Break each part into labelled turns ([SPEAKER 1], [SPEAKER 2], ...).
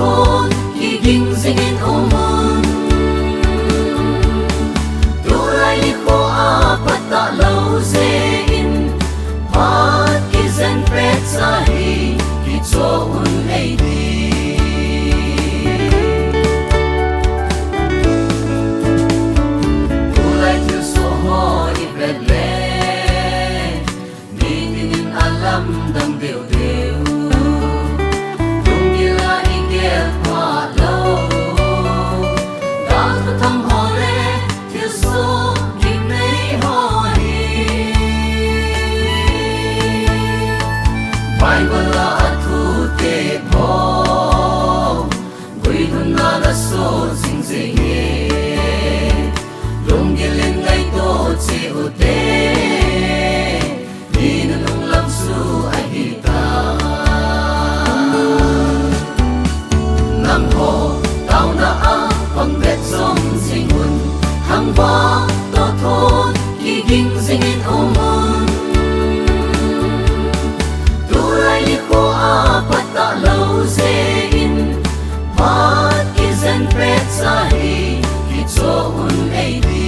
[SPEAKER 1] thôn giging zingin omun tulai li kho a pata lo ze in pat ki zen pret sa hi ki cho un ei di tulai til so ho i pret le ni din alam dang deu deu Bible athu te mo gui nun na da so sing sing ye long gelen ngai to che u te din nung lam su ai hi ta nam ho tao na a pang det som sing un hang ba to thon ki ging sing in omon pata lo ze in pat izen pret sa hi ki cho un ei di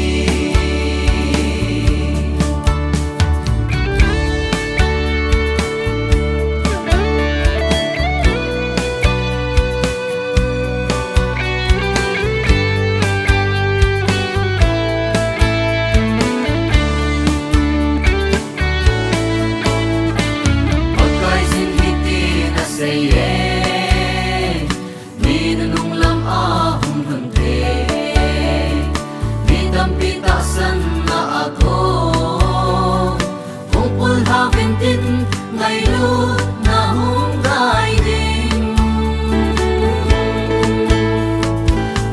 [SPEAKER 1] ngày lúc na hung gai đêm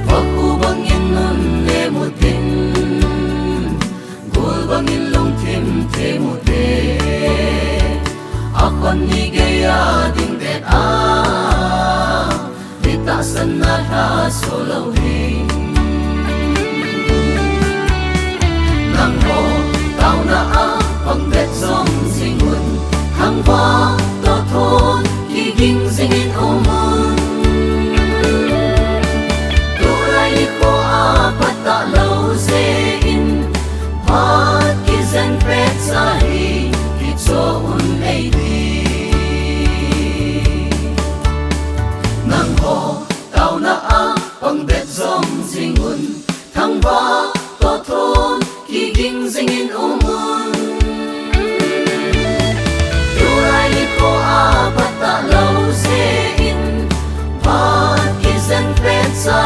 [SPEAKER 1] và khu bangin nun le một tin gol bangin long tim te một te akon ni gaya ding det a dita san na ha solo hing nang ho tao na a pang det som sing un hang ba to thôn giging zingin omon tulai li kho a pata lo ze in pat ki zen pret sa hi ki cho un ei di nang ho tao na a pang det zom sing un hang ba to thôn giging zingin omon pata lo ze in pat ki zen pret sa